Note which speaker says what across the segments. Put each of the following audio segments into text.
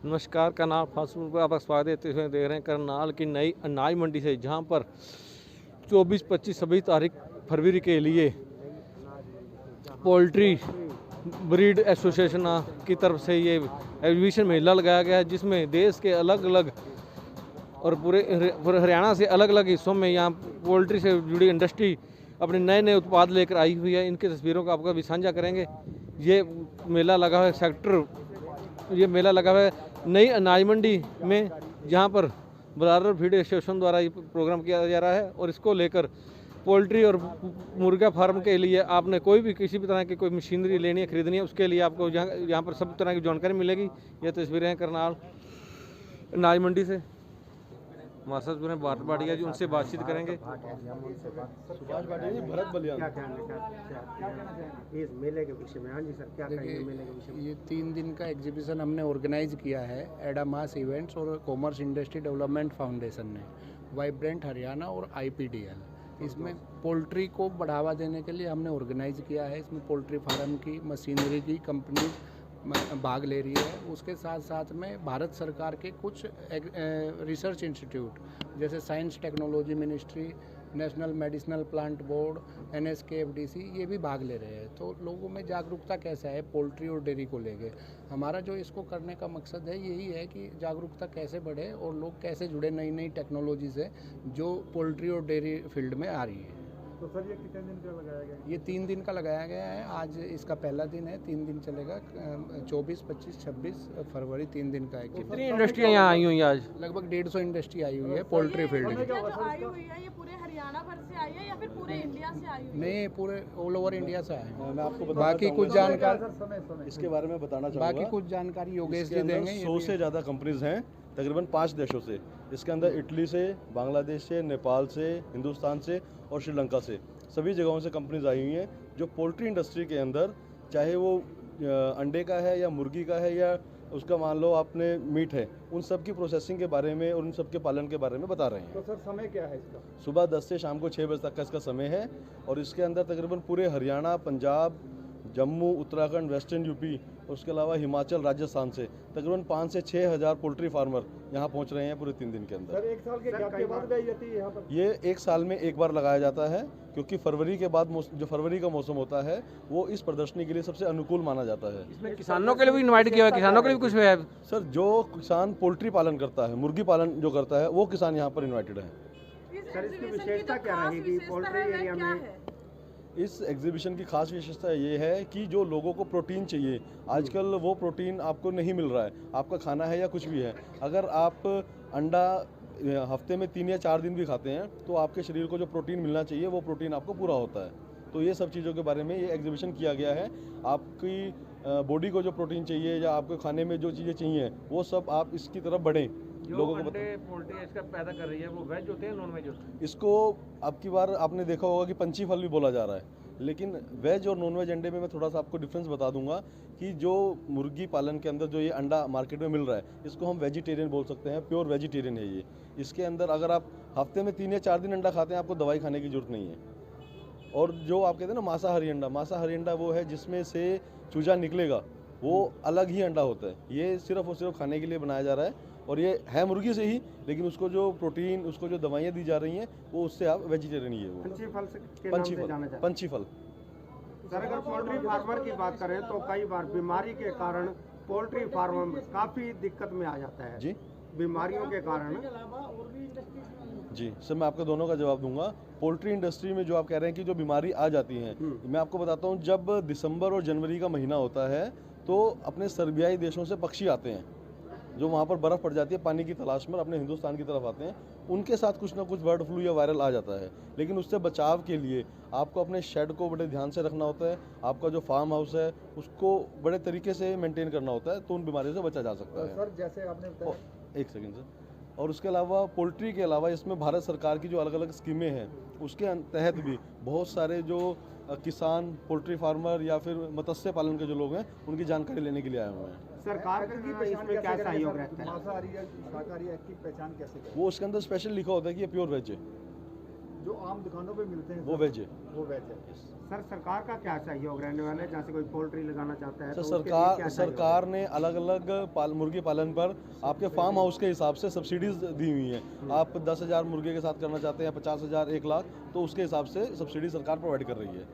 Speaker 1: नमस्कार, Karnal fast food पर आपका स्वागत देते हुए देख रहे हैं करनाल की नई अनाज मंडी से, जहां पर 24, 25, 26 तारीख फरवरी के लिए पोल्ट्री ब्रीड एसोसिएशन की तरफ से ये एग्जीबिशन मेला लगाया गया है, जिसमें देश के अलग अलग और पूरे हरियाणा से अलग अलग हिस्सों में यहाँ पोल्ट्री से जुड़ी इंडस्ट्री अपने नए नए उत्पाद लेकर आई हुई है। इनकी तस्वीरों को आपको भी साझा करेंगे। ये मेला लगा हुआ है ये मेला लगा हुआ है नई अनाज मंडी में, जहां पर ब्राडर फीड एसोसिएशन द्वारा ये प्रोग्राम किया जा रहा है। और इसको लेकर पोल्ट्री और मुर्गा फार्म के लिए आपने कोई भी किसी भी तरह की कोई मशीनरी लेनी है, खरीदनी है, उसके लिए आपको यहाँ पर सब तरह की जानकारी मिलेगी। ये तस्वीरें हैं करनाल अनाज मंडी से। हमारे साथ जुड़े भारत भाटिया जी, उनसे बातचीत करेंगे।
Speaker 2: सुभाष भाटिया जी, भरत बलियान। क्या कहना इस मेले के विषय में? हाँ जी सर, क्या कहेंगे मेले के विषय में?
Speaker 3: ये 3 दिन का एग्जीबिशन हमने ऑर्गेनाइज किया है एडामास इवेंट्स और कॉमर्स इंडस्ट्री डेवलपमेंट फाउंडेशन ने, वाइब्रेंट हरियाणा और IPDL। इसमें पोल्ट्री को बढ़ावा देने के लिए हमने ऑर्गेनाइज किया है। इसमें पोल्ट्री फार्म की मशीनरी की कंपनी भाग ले रही है। उसके साथ साथ में भारत सरकार के कुछ रिसर्च इंस्टीट्यूट जैसे science technology ministry, national medicinal plant board, NSKFDC, ये भी भाग ले रहे हैं। तो लोगों में जागरूकता कैसे है पोल्ट्री और डेयरी को लेके। हमारा जो इसको करने का मकसद है यही है कि जागरूकता कैसे बढ़े और लोग कैसे जुड़े नई नई टेक्नोलॉजी से जो पोल्ट्री और डेयरी फील्ड में आ रही है।
Speaker 2: तो सर ये कितने दिन का लगाया गया?
Speaker 3: ये 3 दिन का लगाया गया है। आज इसका पहला दिन है, 3 दिन चलेगा। 24, 25, 26 फरवरी 3 दिन का
Speaker 1: कितनी
Speaker 3: एग्जीबिशन।
Speaker 1: इंडस्ट्रियाँ यहाँ आई हुई आज?
Speaker 3: लगभग 150 इंडस्ट्री आई हुई है पोल्ट्री फील्ड में।
Speaker 4: जो आई हुई है ये पूरे हरियाणा भर से आई है या फिर पूरे इंडिया से आई हुई है?
Speaker 3: नहीं, पूरे ऑल ओवर इंडिया से आए हैं।
Speaker 2: मैं आपको
Speaker 3: बाकी कुछ जानकारी
Speaker 2: इसके बारे में बताना चाहूँगा।
Speaker 3: बाकी कुछ जानकारी योगेश जी देंगे।
Speaker 2: 100 से ज़्यादा कंपनीज हैं तकरीबन 5 देशों से। इसके अंदर इटली से, बांग्लादेश से, नेपाल से, हिंदुस्तान से और श्रीलंका से, सभी जगहों से कंपनीज आई हुई हैं जो पोल्ट्री इंडस्ट्री के अंदर, चाहे वो अंडे का है या मुर्गी का है या उसका मान लो आपने मीट है, उन सब की प्रोसेसिंग के बारे में और उन सब के पालन के बारे में बता रहे हैं।
Speaker 5: तो सर समय क्या है इसका?
Speaker 2: सुबह 10 से शाम को 6 बजे तक का इसका समय है। और इसके अंदर तकरीबन पूरे हरियाणा, पंजाब, जम्मू, उत्तराखंड, वेस्टर्न यूपी, उसके अलावा हिमाचल, राजस्थान से तकरीबन 5 से 6 हज़ार पोल्ट्री फार्मर यहाँ पहुँच रहे हैं पूरे 3 दिन के अंदर।
Speaker 5: सर एक साल के गैप के बाद गई जाती है यहाँ पर?
Speaker 2: ये 1 साल में एक बार लगाया जाता है, क्योंकि फरवरी के बाद जो फरवरी का मौसम होता है वो इस प्रदर्शनी के लिए सबसे अनुकूल माना जाता है।
Speaker 1: इसमें किसानों के लिए भी इनवाइट किया हुआ है, किसानों के लिए भी कुछ है?
Speaker 2: सर, जो किसान पोल्ट्री पालन करता है, मुर्गी पालन जो करता है, वो किसान यहाँ पर इनवाइटेड है।
Speaker 5: सर इसकी विशेषता क्या रहेगी पोल्ट्री एरिया में?
Speaker 2: इस एग्जीबिशन की खास विशेषता ये है कि जो लोगों को प्रोटीन चाहिए, आजकल वो प्रोटीन आपको नहीं मिल रहा है। आपका खाना है या कुछ भी है, अगर आप अंडा हफ्ते में 3 या 4 दिन भी खाते हैं तो आपके शरीर को जो प्रोटीन मिलना चाहिए वो प्रोटीन आपको पूरा होता है। तो ये सब चीज़ों के बारे में ये एग्जीबिशन किया गया है। आपकी बॉडी को जो प्रोटीन चाहिए या आपके खाने में जो चीज़ें चाहिए वो सब आप इसकी तरफ बढ़ें। लोगों को
Speaker 1: पोल्ट्री इसका पैदा कर रही है वो वेज होते हैं, नॉन वेज होते हैं?
Speaker 2: इसको अब की बार आपने देखा होगा कि पंछी फल भी बोला जा रहा है, लेकिन वेज और नॉन वेज अंडे में मैं थोड़ा सा आपको डिफरेंस बता दूंगा कि जो मुर्गी पालन के अंदर जो ये अंडा मार्केट में मिल रहा है, इसको हम वेजिटेरियन बोल सकते हैं, प्योर वेजिटेरियन है ये। इसके अंदर अगर आप हफ्ते में 3 या 4 दिन अंडा खाते हैं, आपको दवाई खाने की जरूरत नहीं है। और जो आप कहते हैं ना मांसाहारी अंडा वो है जिसमें से चूजा निकलेगा, वो अलग ही अंडा होता है। ये सिर्फ और सिर्फ खाने के लिए बनाया जा रहा है और ये है मुर्गी से ही, लेकिन उसको जो प्रोटीन, उसको जो दवाइयाँ दी जा रही हैं वो उससे आप वेजिटेरियन ही है वो।
Speaker 5: पंछी फल के नाम से जाना जाता है।
Speaker 2: पंछी फल।
Speaker 5: सर अगर पोल्ट्री फार्मर की बात करें तो कई बार बीमारी के कारण पोल्ट्री फार्म काफी दिक्कत में आ जाता है
Speaker 2: जी,
Speaker 5: बीमारियों के कारण।
Speaker 2: जी सर, मैं आपको दोनों का जवाब दूंगा। पोल्ट्री इंडस्ट्री में जो आप कह रहे हैं कि जो बीमारी आ जाती है, मैं आपको बताता हूँ, जब दिसंबर और जनवरी का महीना होता है तो अपने सर्बियाई देशों से पक्षी आते हैं जो वहाँ पर बर्फ़ पड़ जाती है पानी की तलाश में, अपने हिंदुस्तान की तरफ आते हैं। उनके साथ कुछ ना कुछ बर्ड फ्लू या वायरल आ जाता है, लेकिन उससे बचाव के लिए आपको अपने शेड को बड़े ध्यान से रखना होता है। आपका जो फार्म हाउस है उसको बड़े तरीके से मेंटेन करना होता है, तो उन बीमारियों से बचा जा सकता है।
Speaker 5: सर जैसे आपने बताया,
Speaker 2: एक सेकेंड सर। और उसके अलावा पोल्ट्री के अलावा इसमें भारत सरकार की जो अलग अलग स्कीमें हैं उसके तहत भी बहुत सारे जो किसान, पोल्ट्री फार्मर या फिर मत्स्य पालन के जो लोग हैं उनकी जानकारी लेने के लिए आए हुए हैं।
Speaker 5: सरकार की इसमें क्या सहयोग रहता है?
Speaker 6: मांसाहारी या शाकाहारी की पहचान कैसे करें?
Speaker 2: वो उसके अंदर स्पेशल लिखा होता है कि ये प्योर वेज है।
Speaker 6: जो आम दुकानों पे मिलते हैं
Speaker 2: वो वेज है।
Speaker 6: वो वेज है।
Speaker 5: सर सरकार का क्या सहयोग रहने वाला है, जैसे कोई पोल्ट्री लगाना चाहता है
Speaker 2: सर
Speaker 5: तो उसके लिए क्या सहयोग
Speaker 2: सरकार ने अलग अलग मुर्गी पालन पर आपके फार्म हाउस के हिसाब से सब्सिडीज दी हुई हैं। आप 10,000 मुर्गे के साथ करना चाहते हैं, 50,000, 1 लाख, तो उसके हिसाब से सब्सिडी सरकार प्रोवाइड कर रही है।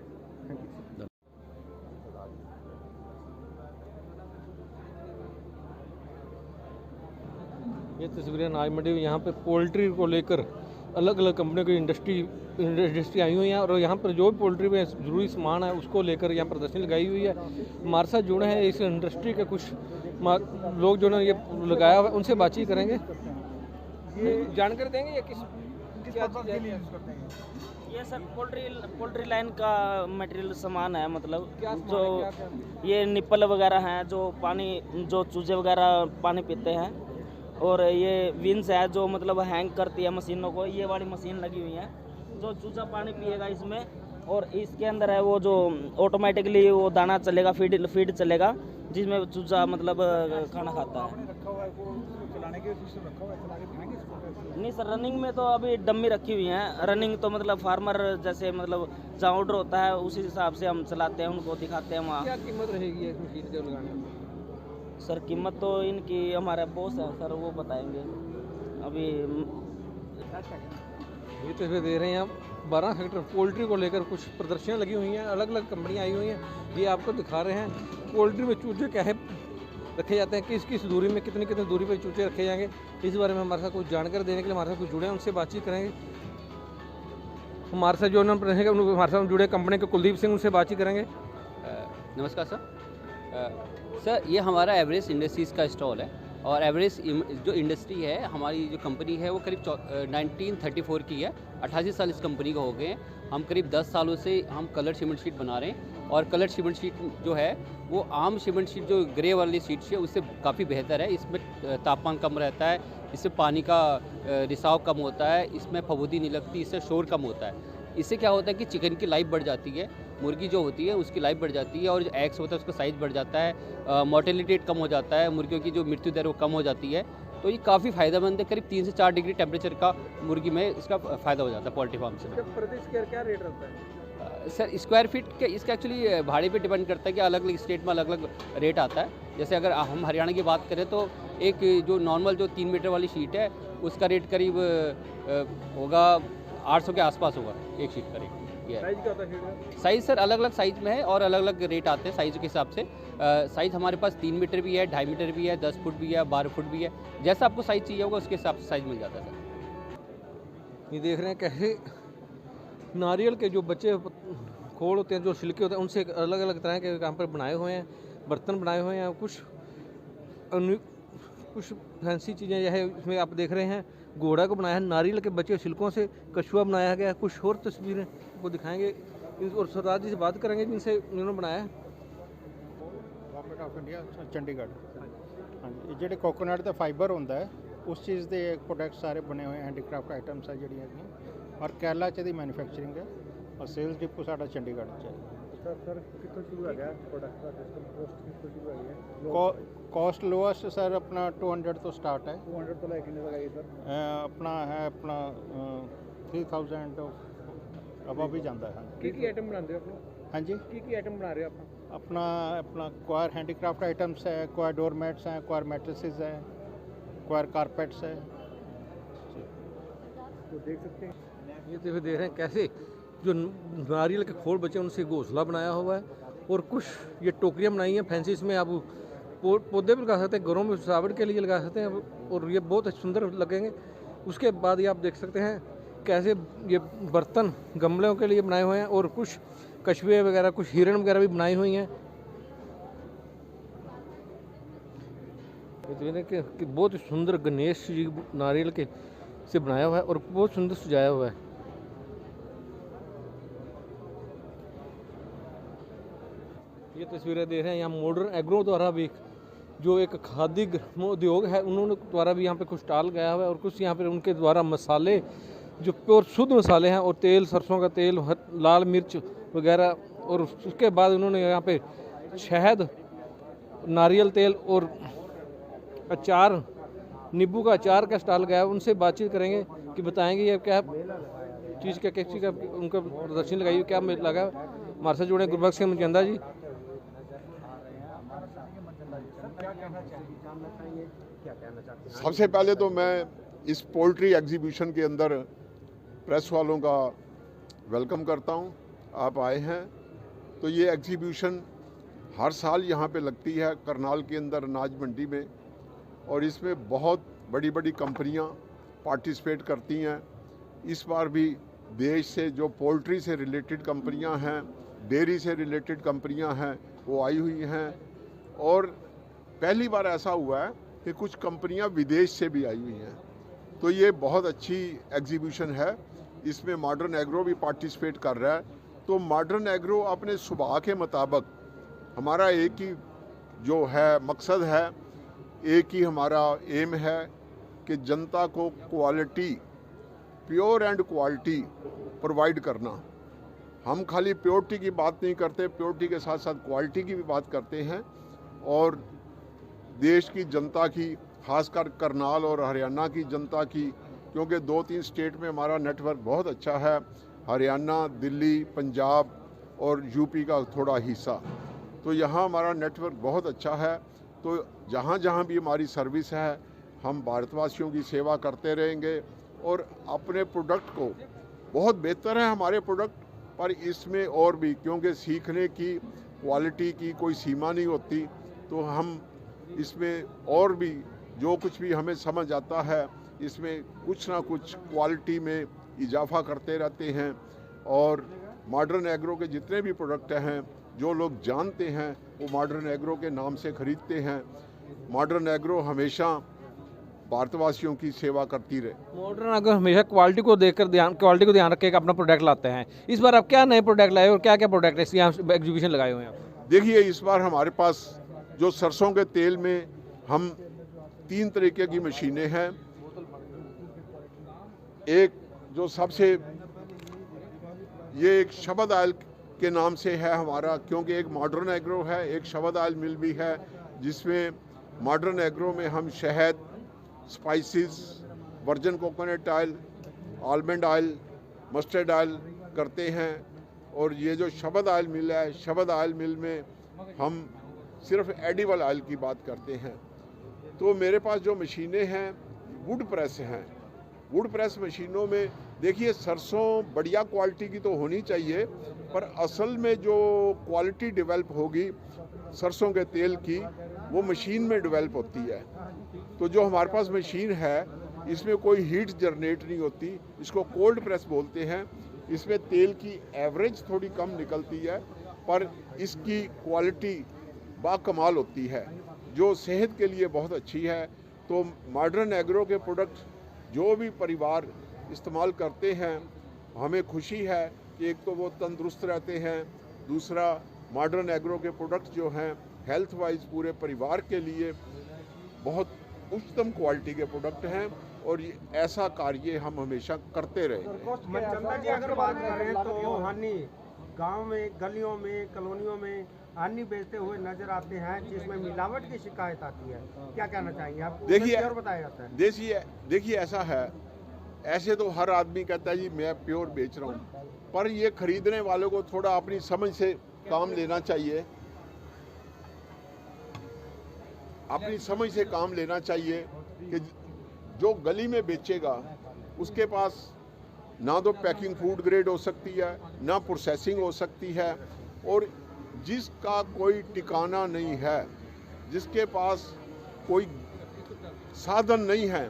Speaker 1: ये तस्वीरें अनाज मंडी में यहाँ पे पोल्ट्री को लेकर अलग अलग कंपनियों की इंडस्ट्री आई हुई हैं और यहाँ पर जो भी पोल्ट्री में ज़रूरी सामान है उसको लेकर यहाँ प्रदर्शनी लगाई हुई है। हमारे साथ जुड़े हैं इस इंडस्ट्री के कुछ लोग जो ने ये लगाया हुआ है, उनसे बातचीत करेंगे। ये जानकारी देंगे या किस क्या चीज़ है?
Speaker 7: ये सर पोल्ट्री लाइन का मटेरियल सामान है, मतलब
Speaker 1: क्या सामान
Speaker 7: जो
Speaker 1: है, क्या?
Speaker 7: ये निप्पल वगैरह हैं जो पानी, जो चूजे वगैरह पानी पीते हैं, और ये विंस है जो मतलब हैंग करती है मशीनों को। ये वाली मशीन लगी हुई है जो चूजा पानी पिएगा इसमें, और इसके अंदर है वो जो ऑटोमेटिकली वो दाना चलेगा, फीड चलेगा, जिसमें चूजा मतलब खाना खाता है। नहीं सर, रनिंग में तो अभी डम्मी रखी हुई है। रनिंग तो मतलब फार्मर जैसे मतलब जहाँ ऑर्डर होता है उसी हिसाब से हम चलाते हैं, उनको दिखाते हैं वहाँ।
Speaker 1: क्या कीमत रहेगी इस मशीन के लगाने में?
Speaker 7: सर कीमत तो इनकी हमारे बॉस है सर, वो बताएंगे अभी।
Speaker 1: ये तस्वीर दे रहे हैं आप 12 सेक्टर पोल्ट्री को लेकर कुछ प्रदर्शनियाँ लगी हुई हैं, अलग अलग कंपनियाँ आई हुई हैं। ये आपको दिखा रहे हैं पोल्ट्री में चूजे क्या है रखे जाते हैं, किस दूरी में कितनी दूरी पर चूजे रखे जाएंगे। इस बारे में हमारे साथ कुछ जानकारी देने के लिए हमारे साथ कुछ जुड़े हैं, उनसे बातचीत करेंगे। हमारे साथ जो उन्होंने रहेंगे हमारे साथ जुड़े कंपनी के कुलदीप सिंह, उनसे बातचीत करेंगे।
Speaker 8: नमस्कार सर। सर ये हमारा एवरेस्ट इंडस्ट्रीज़ का स्टॉल है, और एवरेस्ट जो इंडस्ट्री है, हमारी जो कंपनी है वो करीब 1934 की है। 88 साल इस कंपनी को हो गए हैं। हम करीब 10 सालों से हम कलर सीमेंट शीट बना रहे हैं, और कलर सीमेंट शीट जो है वो आम सीमेंट शीट जो ग्रे वाली शीट है उससे काफ़ी बेहतर है। इसमें तापमान कम रहता है, इससे पानी का रिसाव कम होता है, इसमें फफूंदी नहीं लगती, इससे शोर कम होता है। इससे क्या होता है कि चिकन की लाइफ बढ़ जाती है, मुर्गी जो होती है उसकी लाइफ बढ़ जाती है, और जो एग्स होता है उसका साइज़ बढ़ जाता है, मोर्टेलिटी रेट कम हो जाता है, मुर्गियों की जो मृत्यु दर वो कम हो जाती है। तो ये काफ़ी फ़ायदेमंद है। करीब 3 से 4 डिग्री टेम्परेचर का मुर्गी में इसका फ़ायदा हो जाता है पोल्ट्री फार्म से।
Speaker 1: प्रति स्क्वायर क्या रेट रहता है?
Speaker 8: सर स्क्वायर फीट के इसका एक्चुअली भाड़े पे डिपेंड करता है कि अलग अलग स्टेट में अलग अलग रेट आता है। जैसे अगर हम हरियाणा की बात करें तो एक जो नॉर्मल जो 3 मीटर वाली शीट है उसका रेट करीब होगा 800 के आसपास होगा एक शीट का रेट।
Speaker 1: साइज क्या होता है?
Speaker 8: साइज़ सर अलग अलग साइज़ में है और अलग अलग रेट आते हैं साइज़ के हिसाब से। साइज़ हमारे पास 3 मीटर भी है, 2.5 मीटर भी है, 10 फुट भी है, 12 फुट भी है। जैसा आपको साइज़ चाहिए होगा उसके हिसाब से साइज़ मिल जाता है सर।
Speaker 1: ये देख रहे हैं कैसे नारियल के जो बच्चे खोल होते हैं, जो छिलके होते हैं, उनसे अलग अलग तरह के यहाँ पर बनाए हुए हैं, बर्तन बनाए हुए हैं। कुछ फैंसी चीज़ें यह है, इसमें आप देख रहे हैं घोड़ा को बनाया है, नारियल के बचे छिलकों से कछुआ बनाया गया है। कुछ और तस्वीरें को दिखाएंगे और सरदार जी से बात करेंगे जिनसे उन्होंने बनाया है।
Speaker 6: Government of India Chandigarh. हाँ जी, ਜਿਹੜੇ ਕੋਕੋਨਟ ਦਾ ਫਾਈਬਰ ਹੁੰਦਾ ਹੈ ਉਸ ਚੀਜ਼ ਦੇ ਪ੍ਰੋਡਕਟ ਸਾਰੇ ਬਣੇ ਹੋਏ ਹੈਂਡੀਕ੍ਰਾਫਟ ਆਈਟਮਸ ਆ ਜਿਹੜੀਆਂ ਹੈਗੀਆਂ, ਔਰ ਕੇਰਲਾ 'ਚ ਇਹਦੀ ਮੈਨੂਫੈਕਚਰਿੰਗ ਹੈ, ਔਰ ਸੇਲਸ ਡਿਪੂ ਸਾਡਾ ਚੰਡੀਗੜ੍ਹ 'ਚ ਹੈ।
Speaker 5: सर कितना शुरू है प्रोडक्ट का सिस्टम, कॉस्ट कितना शुरू है?
Speaker 6: कॉस्ट लोएस्ट सर अपना 200 तो स्टार्ट है।
Speaker 5: 200 तो लाइक कितने लगाइए सर?
Speaker 6: अपना है अपना 3000 अब भी जाता है।
Speaker 1: की आइटम बनाते हो आप?
Speaker 6: हाँ जी,
Speaker 1: की आइटम बना रहे हो आप?
Speaker 6: अपना अपना क्वायर हैंडीक्राफ्ट आइटम्स है, क्वायर डोर मैट्स हैं, क्वायर मैट्रेसेस हैं, क्वायर कारपेट्स है।
Speaker 5: तो देख सकते हैं
Speaker 1: ये तो देख रहे हैं कैसे जो नारियल के खोल बचे उनसे घोंसला बनाया हुआ है, और कुछ ये टोकरियाँ बनाई हैं फैंसी। इसमें आप पौधे भी लगा सकते हैं, घरों में सजावट के लिए लगा सकते हैं, और ये बहुत सुंदर लगेंगे। उसके बाद ये आप देख सकते हैं कैसे ये बर्तन गमलों के लिए बनाए हुए हैं, और कुछ कछुए वगैरह, कुछ हिरण वगैरह भी बनाई हुई हैं। कि बहुत सुंदर गणेश जी नारियल के से बनाया हुआ है और बहुत सुंदर सजाया हुआ है। ये तस्वीरें देख रहे हैं यहाँ मॉडर्न एग्रो द्वारा भी जो एक खादी उद्योग है, उन्होंने द्वारा भी यहाँ पे कुछ स्टॉल गया हुआ है, और कुछ यहाँ पे उनके द्वारा मसाले जो प्योर शुद्ध मसाले हैं, और तेल, सरसों का तेल, लाल मिर्च वगैरह, और उसके बाद उन्होंने यहाँ पे शहद, नारियल तेल और अचार, नींबू का अचार का स्टॉल गया है। उनसे बातचीत करेंगे कि बताएंगे ये क्या चीज़ का किस चीज़ का उनका प्रदर्शनी लगाई हुई, क्या लगा? हमारे साथ जुड़े गुरबख्श सिंह मुचंदा जी।
Speaker 9: सबसे पहले तो मैं इस पोल्ट्री एग्जीबिशन के अंदर प्रेस वालों का वेलकम करता हूं। आप आए हैं तो ये एग्जीबिशन हर साल यहाँ पे लगती है करनाल के अंदर अनाज मंडी में, और इसमें बहुत बड़ी बड़ी कंपनियाँ पार्टिसिपेट करती हैं। इस बार भी देश से जो पोल्ट्री से रिलेटेड कंपनियाँ हैं, डेयरी से रिलेटेड कंपनियाँ हैं, वो आई हुई हैं। और पहली बार ऐसा हुआ है कि कुछ कंपनियाँ विदेश से भी आई हुई हैं। तो ये बहुत अच्छी एग्जीबिशन है। इसमें मॉडर्न एग्रो भी पार्टिसिपेट कर रहा है। तो मॉडर्न एग्रो अपने स्वभाव के मुताबिक, हमारा एक ही जो है मकसद है, एक ही हमारा एम है कि जनता को quality, pure and quality provide करना। हम खाली प्योरिटी की बात नहीं करते, प्योरिटी के साथ साथ क्वालिटी की भी बात करते हैं। और देश की जनता की, खासकर करनाल और हरियाणा की जनता की, क्योंकि 2-3 स्टेट में हमारा नेटवर्क बहुत अच्छा है, हरियाणा, दिल्ली, पंजाब और यूपी का थोड़ा हिस्सा, तो यहाँ हमारा नेटवर्क बहुत अच्छा है। तो जहाँ जहाँ भी हमारी सर्विस है, हम भारतवासियों की सेवा करते रहेंगे। और अपने प्रोडक्ट को, बहुत बेहतर है हमारे प्रोडक्ट, पर इसमें और भी, क्योंकि सीखने की, क्वालिटी की कोई सीमा नहीं होती, तो हम इसमें और भी जो कुछ भी हमें समझ आता है, इसमें कुछ ना कुछ क्वालिटी में इजाफा करते रहते हैं। और मॉडर्न एग्रो के जितने भी प्रोडक्ट हैं, जो लोग जानते हैं वो मॉडर्न एग्रो के नाम से खरीदते हैं। मॉडर्न एग्रो हमेशा भारतवासियों की सेवा करती रहे।
Speaker 1: मॉडर्न एग्रो हमेशा क्वालिटी को ध्यान रख के अपना प्रोडक्ट लाते हैं। इस बार आप क्या नए प्रोडक्ट लाए और क्या क्या प्रोडक्ट है यहाँ एग्जीबिशन लगाए हुए हैं?
Speaker 9: देखिए, इस बार हमारे पास जो सरसों के तेल में हम 3 तरीके की मशीनें हैं। एक जो सबसे, ये एक शबद आयल के नाम से है हमारा, क्योंकि एक मॉडर्न एग्रो है, एक शबद आयल मिल भी है, जिसमें मॉडर्न एग्रो में हम शहद, spices, virgin coconut oil, almond oil, mustard oil करते हैं। और ये जो शबद आयल मिल है, शबद आयल मिल में हम सिर्फ एडिबल ऑयल की बात करते हैं। तो मेरे पास जो मशीनें हैं वुड प्रेस हैं। वुड प्रेस मशीनों में देखिए, सरसों बढ़िया क्वालिटी की तो होनी चाहिए, पर असल में जो क्वालिटी डेवलप होगी सरसों के तेल की, वो मशीन में डेवलप होती है। तो जो हमारे पास मशीन है, इसमें कोई हीट जनरेट नहीं होती, इसको कोल्ड प्रेस बोलते हैं। इसमें तेल की एवरेज थोड़ी कम निकलती है, पर इसकी क्वालिटी बाकमाल होती है, जो सेहत के लिए बहुत अच्छी है। तो मॉडर्न एग्रो के प्रोडक्ट जो भी परिवार इस्तेमाल करते हैं, हमें खुशी है कि एक तो वो तंदुरुस्त रहते हैं, दूसरा मॉडर्न एग्रो के प्रोडक्ट जो हैं हेल्थ वाइज पूरे परिवार के लिए बहुत उच्चतम क्वालिटी के प्रोडक्ट हैं। और ये ऐसा कार्य हम हमेशा करते रहे।
Speaker 5: चंदा जी, अगर बात करें तो हनी गांव में, गलियों में, कॉलोनियों में हनी बेचते हुए नजर आते हैं, जिसमें मिलावट की शिकायत आती है। क्या कहना चाहेंगे आप?
Speaker 9: देखिए,
Speaker 5: प्योर बताया जाता है।
Speaker 9: देखिए ऐसा है, ऐसे तो हर आदमी कहता है जी मैं प्योर बेच रहा हूँ, पर ये खरीदने वालों को थोड़ा अपनी समझ से काम लेना चाहिए। अपनी समझ से काम लेना चाहिए कि जो गली में बेचेगा उसके पास ना तो पैकिंग फूड ग्रेड हो सकती है, ना प्रोसेसिंग हो सकती है, और जिसका कोई ठिकाना नहीं है, जिसके पास कोई साधन नहीं है,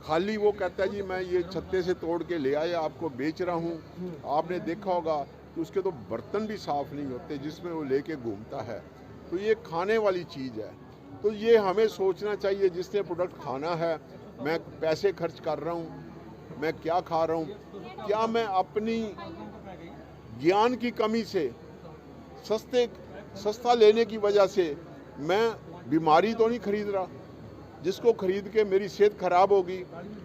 Speaker 9: खाली वो कहता है जी मैं ये छत्ते से तोड़ के ले आया आपको बेच रहा हूँ। आपने देखा होगा कि उसके तो बर्तन भी साफ़ नहीं होते जिसमें वो लेके घूमता है। तो ये खाने वाली चीज़ है। तो ये हमें सोचना चाहिए, जिसने प्रोडक्ट खाना है, मैं पैसे खर्च कर रहा हूँ, मैं क्या खा रहा हूँ, क्या मैं अपनी ज्ञान की कमी से, सस्ता लेने की वजह से मैं बीमारी तो नहीं खरीद रहा, जिसको खरीद के मेरी सेहत खराब होगी,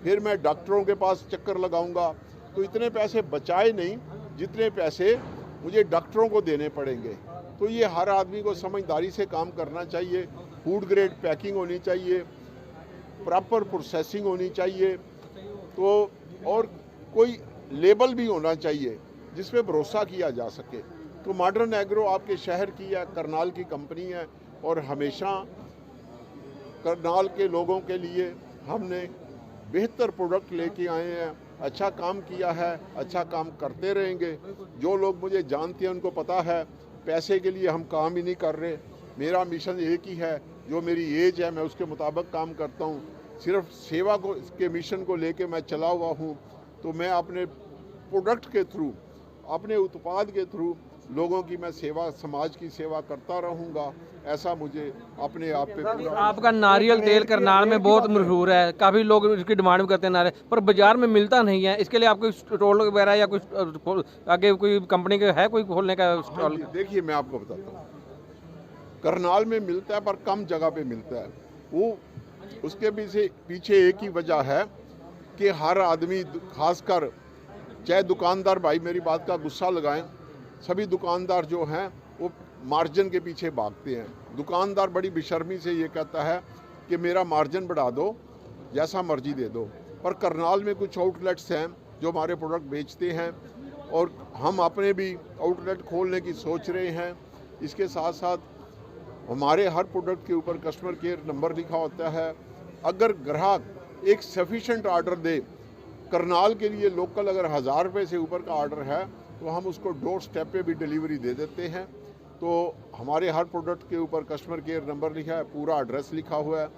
Speaker 9: फिर मैं डॉक्टरों के पास चक्कर लगाऊंगा, तो इतने पैसे बचाए नहीं जितने पैसे मुझे डॉक्टरों को देने पड़ेंगे। तो ये हर आदमी को समझदारी से काम करना चाहिए। फूड ग्रेड पैकिंग होनी चाहिए, प्रॉपर प्रोसेसिंग होनी चाहिए। तो और कोई लेबल भी होना चाहिए जिस पे भरोसा किया जा सके। तो मॉडर्न एग्रो आपके शहर की है, करनाल की कंपनी है और हमेशा करनाल के लोगों के लिए हमने बेहतर प्रोडक्ट लेके आए हैं, अच्छा काम किया है, अच्छा काम करते रहेंगे। जो लोग मुझे जानते हैं उनको पता है पैसे के लिए हम काम ही नहीं कर रहे। मेरा मिशन एक ही है, जो मेरी एज है मैं उसके मुताबिक काम करता हूँ। सिर्फ सेवा को के मिशन को लेके मैं चला हुआ हूँ। तो मैं अपने प्रोडक्ट के थ्रू, अपने उत्पाद के थ्रू लोगों की मैं सेवा, समाज की सेवा करता रहूँगा। ऐसा मुझे अपने आप पे पूरा।
Speaker 1: आपका नारियल तेल करनाल में बहुत मशहूर है, काफ़ी लोग इसकी डिमांड भी करते हैं नारियल, पर बाजार में मिलता नहीं है। इसके लिए आपको स्टॉल वगैरह या कुछ आगे कोई कंपनी के है कोई खोलने का स्टॉल?
Speaker 9: देखिए मैं आपको बताता हूँ, करनाल में मिलता है पर कम जगह पे मिलता है। वो उसके पीछे एक ही वजह है कि हर आदमी, खासकर चाहे दुकानदार भाई मेरी बात का गुस्सा लगाएं, सभी दुकानदार जो हैं वो मार्जिन के पीछे भागते हैं। दुकानदार बड़ी बेशर्मी से ये कहता है कि मेरा मार्जिन बढ़ा दो, जैसा मर्जी दे दो। पर करनाल में कुछ आउटलेट्स हैं जो हमारे प्रोडक्ट बेचते हैं और हम अपने भी आउटलेट खोलने की सोच रहे हैं। इसके साथ साथ हमारे हर प्रोडक्ट के ऊपर कस्टमर केयर नंबर लिखा होता है। अगर ग्राहक एक सफिशेंट ऑर्डर दे, करनाल के लिए लोकल अगर 1000 रुपये से ऊपर का ऑर्डर है तो हम उसको डोर स्टेप पे भी डिलीवरी दे देते हैं। तो हमारे हर प्रोडक्ट के ऊपर कस्टमर केयर नंबर लिखा है, पूरा एड्रेस लिखा हुआ है।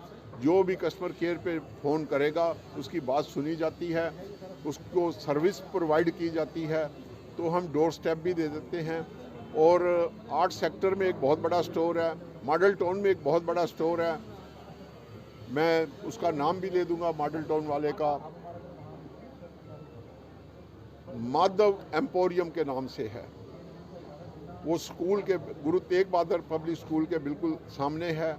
Speaker 9: जो भी कस्टमर केयर पे फ़ोन करेगा उसकी बात सुनी जाती है, उसको सर्विस प्रोवाइड की जाती है। तो हम डोर स्टेप भी दे देते हैं। और 8 सेक्टर में एक बहुत बड़ा स्टोर है, मॉडल टाउन में एक बहुत बड़ा स्टोर है, मैं उसका नाम भी दे दूंगा मॉडल टाउन वाले का, माधव एम्पोरियम के नाम से है। वो स्कूल के, गुरु तेग बहादुर पब्लिक स्कूल के बिल्कुल सामने है।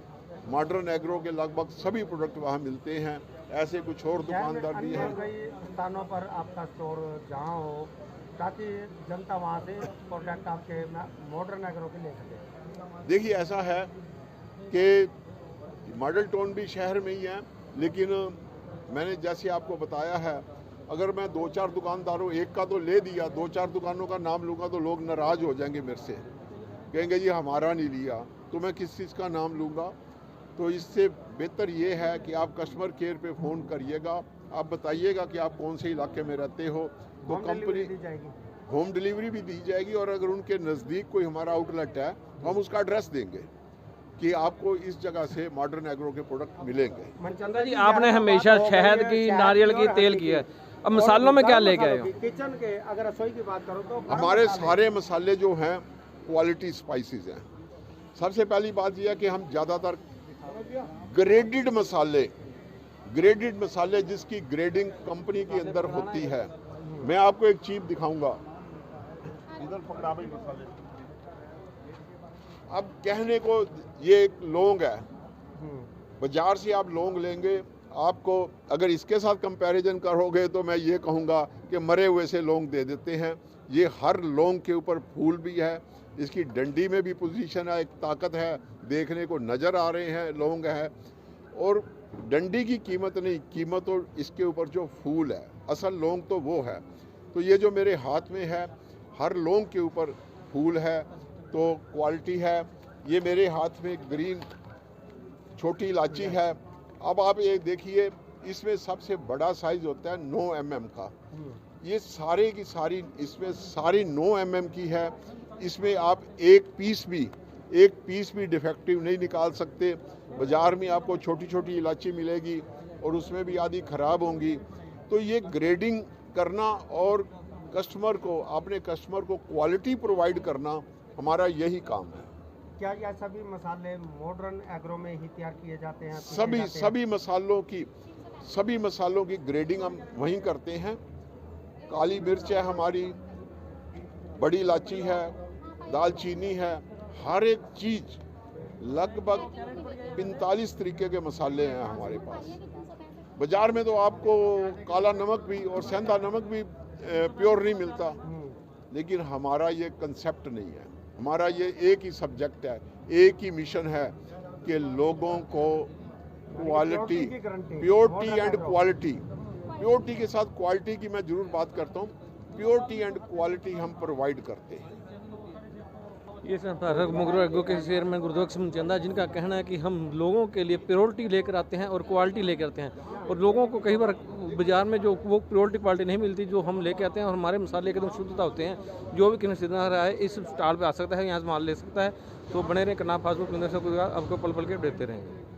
Speaker 9: मॉडर्न एग्रो के लगभग सभी प्रोडक्ट वहाँ मिलते हैं। ऐसे कुछ और दुकानदार भी हैं।
Speaker 5: कई स्थानों पर आपका स्टोर जहाँ हो ताकि जनता वहाँ से प्रोडक्ट आपके मॉडर्न एग्रो के ले सके।
Speaker 9: देखिए ऐसा है कि मॉडल टाउन भी शहर में ही है, लेकिन मैंने जैसे आपको बताया है, अगर मैं 2-4 दुकानदारों, एक का तो ले दिया, 2-4 दुकानों का नाम लूँगा तो लोग नाराज़ हो जाएंगे मेरे से, कहेंगे जी हमारा नहीं लिया, तो मैं किस चीज़ का नाम लूँगा। तो इससे बेहतर ये है कि आप कस्टमर केयर पे फ़ोन करिएगा, आप बताइएगा कि आप कौन से इलाके में रहते हो, तो कंपनी होम डिलीवरी भी दी जाएगी। और अगर उनके नज़दीक कोई हमारा आउटलेट है तो हम उसका एड्रेस देंगे कि आपको इस जगह से मॉडर्न एग्रो के प्रोडक्ट मिलेंगे।
Speaker 1: मनचंदा जी, आपने हमेशा शहद की, नारियल की, तेल की है, अब मसालों में क्या लेके आए हो?
Speaker 5: किचन के अगर रसोई की बात करो तो
Speaker 9: हमारे सारे मसाले जो हैं क्वालिटी स्पाइसेस हैं। सबसे पहली बात यह है कि हम ज़्यादातर ग्रेडेड मसाले जिसकी ग्रेडिंग कंपनी के अंदर होती है। मैं आपको एक चीज दिखाऊंगा, इधर पकड़ा भाई मसाले। अब कहने को ये एक लौंग है, बाजार से आप लौंग लेंगे, आपको अगर इसके साथ कंपैरिजन करोगे तो मैं ये कहूँगा कि मरे हुए से लौंग दे देते हैं। ये हर लौंग के ऊपर फूल भी है, इसकी डंडी में भी पोजीशन है, एक ताकत है, देखने को नज़र आ रहे हैं लौंग है। और डंडी की कीमत नहीं, कीमत और इसके ऊपर जो फूल है, असल लौंग तो वो है। तो ये जो मेरे हाथ में है, हर लौंग के ऊपर फूल है, तो क्वालिटी है। ये मेरे हाथ में ग्रीन छोटी इलायची है। अब आप ये देखिए, इसमें सबसे बड़ा साइज होता है 9 mm का। ये सारे की सारी, इसमें सारी 9 mm की है। इसमें आप एक पीस भी डिफेक्टिव नहीं निकाल सकते। बाज़ार में आपको छोटी छोटी इलायची मिलेगी और उसमें भी आधी ख़राब होंगी। तो ये ग्रेडिंग करना और अपने कस्टमर को क्वालिटी प्रोवाइड करना हमारा यही काम है।
Speaker 5: क्या ये सभी मसाले मॉडर्न एग्रो में ही तैयार किए जाते हैं?
Speaker 9: सभी मसालों की ग्रेडिंग हम वहीं करते हैं। काली मिर्च है हमारी, बड़ी इलायची है, दालचीनी है, हर एक चीज़ लगभग 45 तरीके के मसाले हैं हमारे पास। बाज़ार में तो आपको काला नमक भी और सेंधा नमक भी प्योर नहीं मिलता, लेकिन हमारा ये कंसेप्ट नहीं है। हमारा ये एक ही सब्जेक्ट है, एक ही मिशन है कि लोगों को quality, purity and quality, purity के साथ क्वालिटी की मैं ज़रूर बात करता हूँ। प्योरिटी एंड क्वालिटी हम प्रोवाइड करते हैं।
Speaker 1: ये संस्थापक मुगरो एग्रो के चेयरमैन गुरुदत्त सिंह चंदा, जिनका कहना है कि हम लोगों के लिए प्योरिटी लेकर आते हैं और क्वालिटी लेकर आते हैं, और लोगों को कई बार बाजार में जो वो प्योरिटी क्वालिटी नहीं मिलती जो हम लेके आते हैं, और हमारे मसाले एकदम शुद्धता होते हैं। जो भी खरीदना रहा है इस स्टॉल पे आ सकता है, यहाँ से माल ले सकता है। तो बने रहे करनाल फास्ट फूड केंद्र से आपको पल पल के देते रहेंगे।